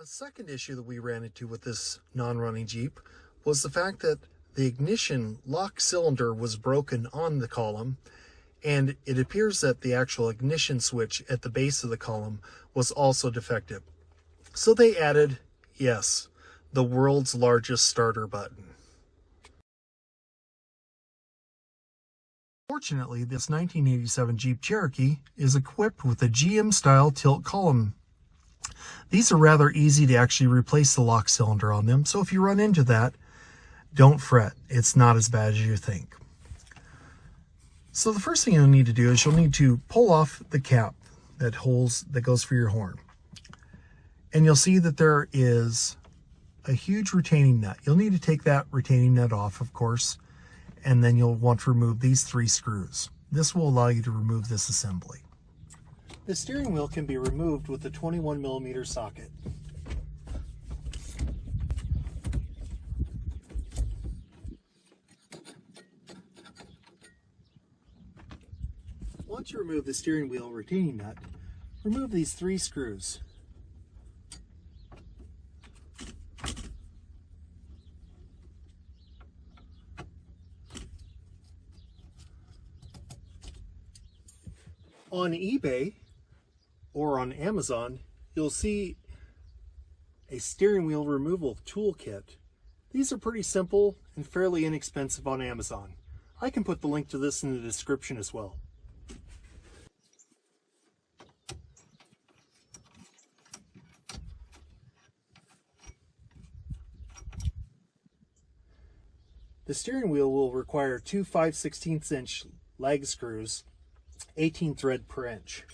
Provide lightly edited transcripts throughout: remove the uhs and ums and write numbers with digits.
A second issue that we ran into with this non-running Jeep was the fact that the ignition lock cylinder was broken on the column, and it appears that the actual ignition switch at the base of the column was also defective. So they added, yes, the world's largest starter button. Fortunately, this 1987 Jeep Cherokee is equipped with a GM-style tilt column. These are rather easy to actually replace the lock cylinder on them, so if you run into that, don't fret. It's not as bad as you think. So the first thing you'll need to do is you'll need to pull off the cap that goes for your horn. And you'll see that there is a huge retaining nut. You'll need to take that retaining nut off, of course, and then you'll want to remove these 3 screws. This will allow you to remove this assembly. The steering wheel can be removed with the 21mm socket. Once you remove the steering wheel retaining nut, remove these 3 screws. On eBay or on Amazon, you'll see a steering wheel removal toolkit. These are pretty simple and fairly inexpensive on Amazon. I can put the link to this in the description as well. The steering wheel will require 2 5/16" lag screws, 18 thread per inch.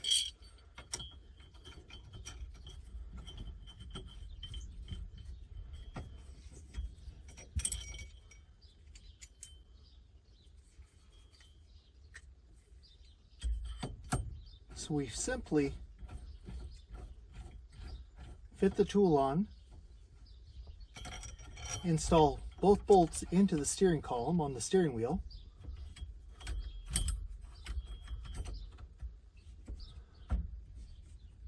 So we simply fit the tool on, install both bolts into the steering column on the steering wheel,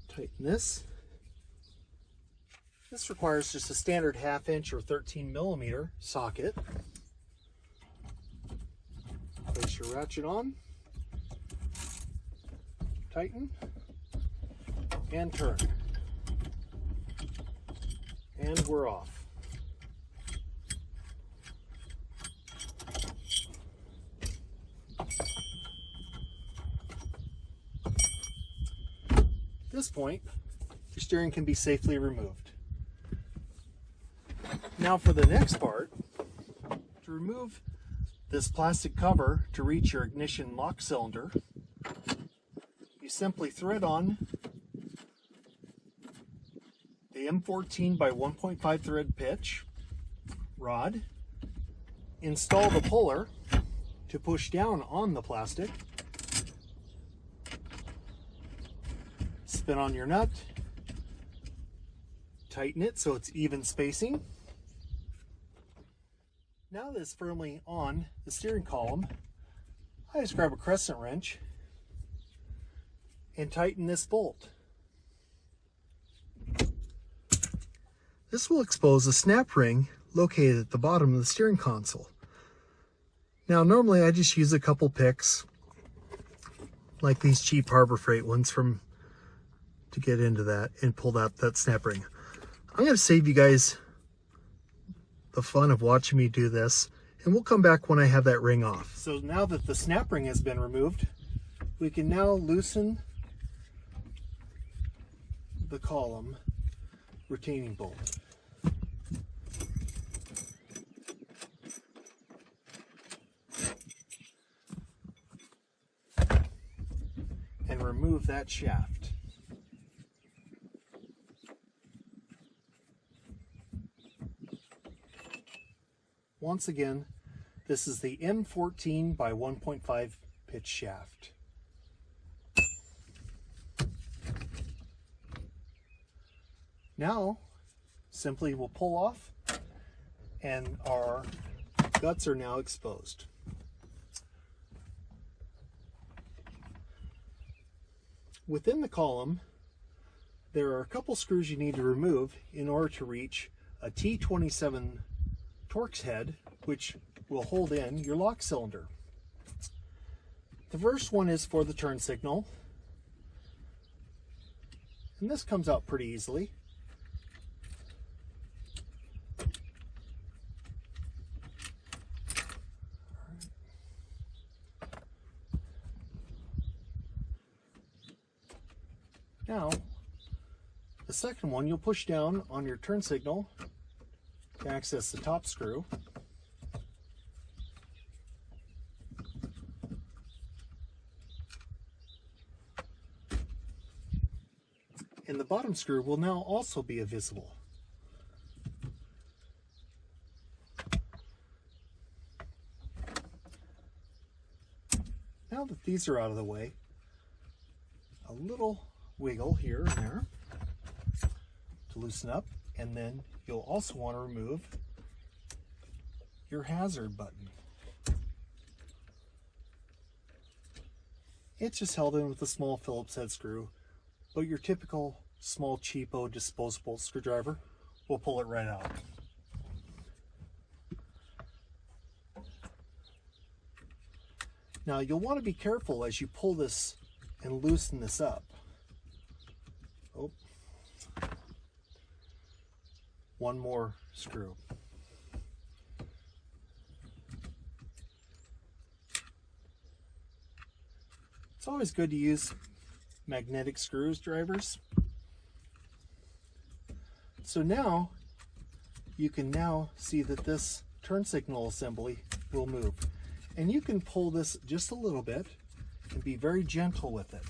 tighten this. This requires just a standard 1/2 inch or 13mm socket. Place your ratchet on, tighten, and turn. And we're off. At this point, your steering can be safely removed. Now for the next part, to remove this plastic cover to reach your ignition lock cylinder, you simply thread on the M14 by 1.5 thread pitch rod, install the puller to push down on the plastic, spin on your nut, tighten it so it's even spacing. Now that it's firmly on the steering column, I just grab a crescent wrench and tighten this bolt. This will expose a snap ring located at the bottom of the steering console. Now normally I just use a couple picks, like these cheap Harbor Freight ones to get into that and pull out that snap ring. I'm going to save you guys the fun of watching me do this, and we'll come back when I have that ring off. So now that the snap ring has been removed, we can now loosen the column retaining bolt. And remove that shaft. Once again, this is the M14 by 1.5 pitch shaft. Now, simply we'll pull off, and our guts are now exposed. Within the column, There are a couple screws you need to remove in order to reach a T27 Torx head, which will hold in your lock cylinder. The first one is for the turn signal, and this comes out pretty easily. Now, the second one you'll push down on your turn signal to access the top screw. And the bottom screw will now also be visible. Now that these are out of the way, a little wiggle here and there to loosen up, and then you'll also want to remove your hazard button. It's just held in with a small Phillips head screw, but your typical small cheapo disposable screwdriver will pull it right out. Now you'll want to be careful as you pull this and loosen this up. Oh, one more screw. It's always good to use magnetic screwdrivers. So now you can now see that this turn signal assembly will move, and you can pull this just a little bit and be very gentle with it.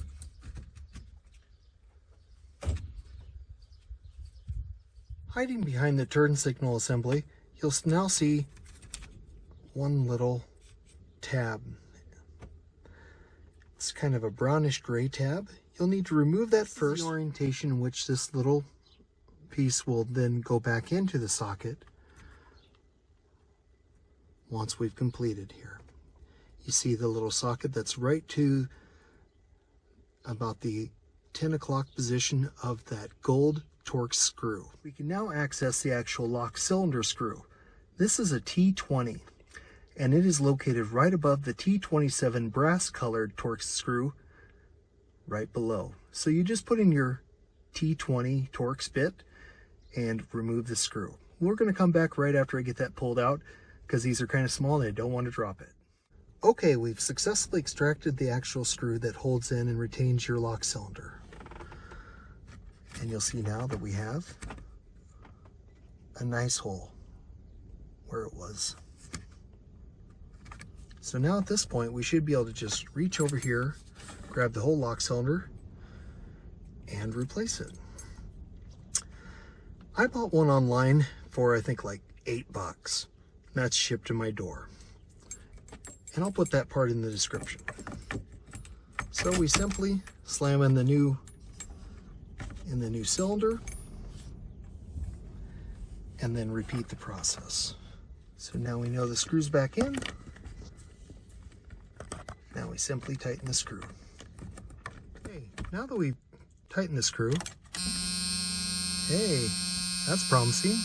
Hiding behind the turn signal assembly, you'll now see one little tab. It's kind of a brownish gray tab. You'll need to remove that first. The orientation in which this little piece will then go back into the socket once we've completed here. You see the little socket that's right to about the 10 o'clock position of that gold Torx screw. We can now access the actual lock cylinder screw. This is a T20, and it is located right above the T27 brass colored Torx screw right below. So you just put in your T20 Torx bit and remove the screw. We're going to come back right after I get that pulled out because these are kind of small and I don't want to drop it. Okay, we've successfully extracted the actual screw that holds in and retains your lock cylinder. And you'll see now that we have a nice hole where it was. So now at this point, we should be able to just reach over here, grab the whole lock cylinder, and replace it. I bought one online for I think like $8. That's shipped to my door. And I'll put that part in the description. So we simply slam in the new cylinder and then repeat the process. So now we know the screw's back in. Now we simply tighten the screw. Okay, now that we've tightened the screw, hey, that's promising.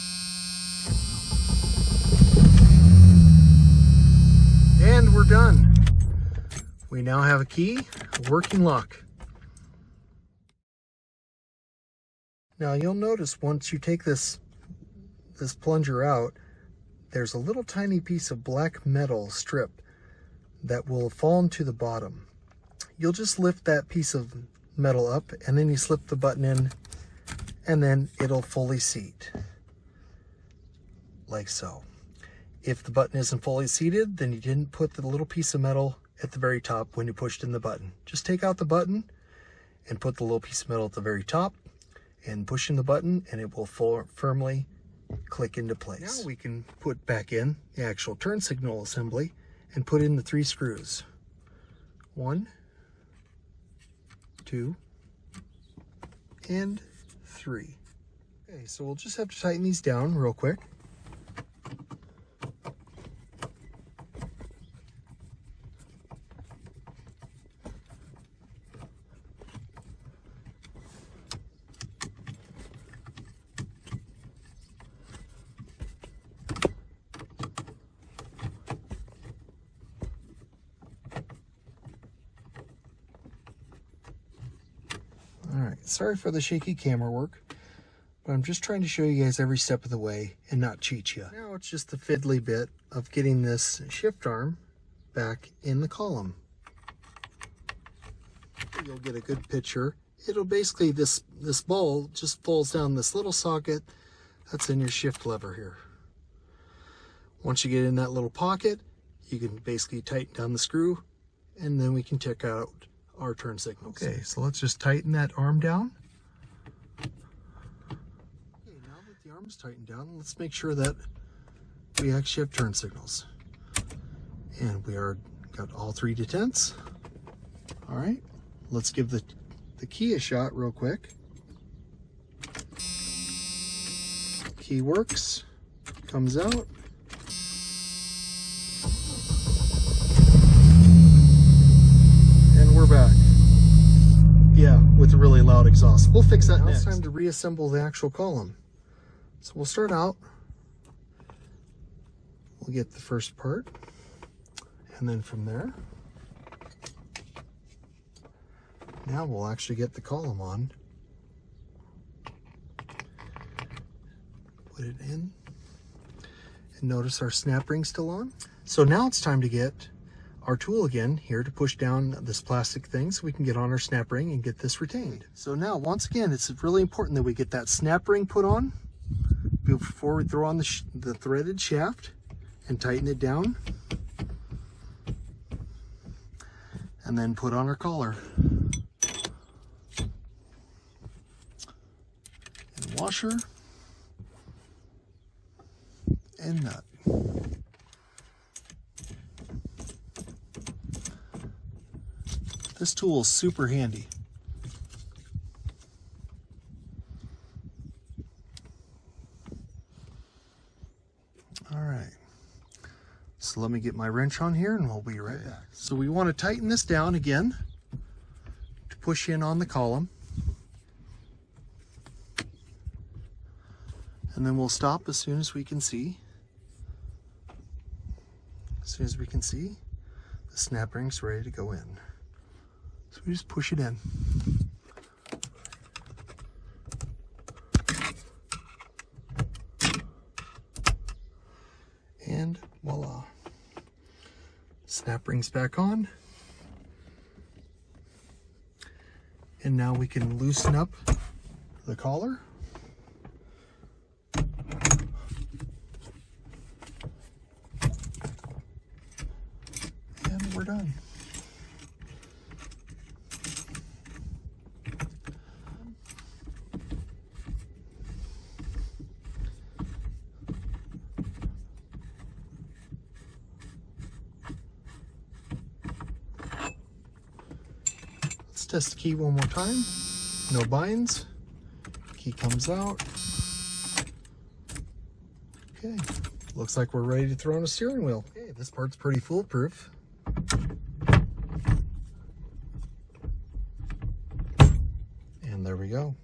And we're done. We now have a key, a working lock. Now you'll notice once you take this plunger out, there's a little tiny piece of black metal strip that will fall into the bottom. You'll just lift that piece of metal up and then you slip the button in and then it'll fully seat. Like so. If the button isn't fully seated, then you didn't put the little piece of metal at the very top when you pushed in the button. Just take out the button and put the little piece of metal at the very top and push in the button and it will firmly click into place. Now we can put back in the actual turn signal assembly and put in the 3 screws. 1, 2, and 3. Okay, so we'll just have to tighten these down real quick. Sorry for the shaky camera work, but I'm just trying to show you guys every step of the way and not cheat you. Now it's just the fiddly bit of getting this shift arm back in the column. You'll get a good picture. It'll basically, this ball just falls down this little socket that's in your shift lever here. Once you get in that little pocket, you can basically tighten down the screw, and then we can check out our turn signals. Okay, so let's just tighten that arm down. Okay, now that the arm is tightened down, let's make sure that we actually have turn signals. And we got all 3 detents. All right, let's give the key a shot real quick. Key works, comes out. And we're back. Yeah, with a really loud exhaust. We'll fix that next. Now it's time to reassemble the actual column. So we'll start out. We'll get the first part. And then from there, now we'll actually get the column on. Put it in. And notice our snap ring's still on. So now it's time to get our tool again here to push down this plastic thing so we can get on our snap ring and get this retained. So now, once again, it's really important that we get that snap ring put on before we throw on the threaded shaft and tighten it down. And then put on our collar. And washer. And nut. This tool is super handy. All right. So let me get my wrench on here and we'll be right back. So we want to tighten this down again to push in on the column. And then we'll stop as soon as we can see. As soon as we can see, the snap ring's ready to go in. So we just push it in. And voila. Snap rings back on. And now we can loosen up the collar. And we're done. Let's test the key one more time. No binds. Key comes out. Okay, looks like we're ready to throw on a steering wheel. Okay, this part's pretty foolproof. And there we go.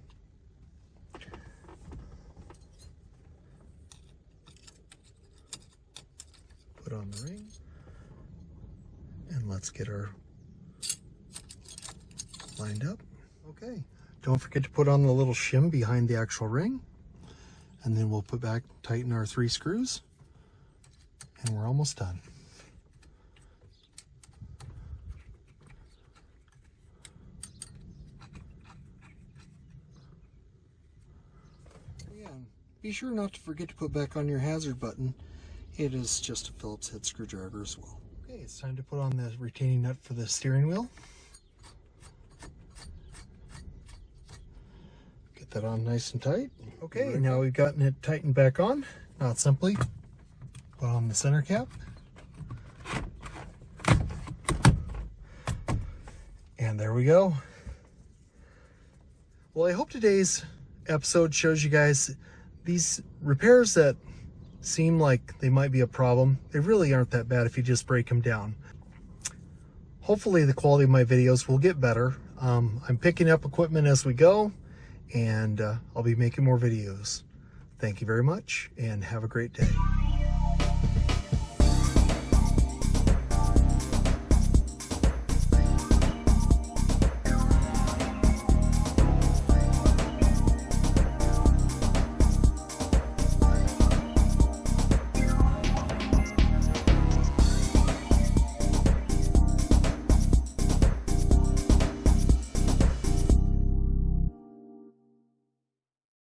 Put on the ring. And let's get our lined up. Okay, don't forget to put on the little shim behind the actual ring, and then we'll tighten our 3 screws, and we're almost done. Yeah, be sure not to forget to put back on your hazard button. It is just a Phillips head screwdriver as well. Okay, it's time to put on the retaining nut for the steering wheel. That on nice and tight. Okay, now we've gotten it tightened back on. Now it's simply put on the center cap. And there we go. Well, I hope today's episode shows you guys these repairs that seem like they might be a problem. They really aren't that bad if you just break them down. Hopefully the quality of my videos will get better. I'm picking up equipment as we go, and I'll be making more videos. Thank you very much, and have a great day.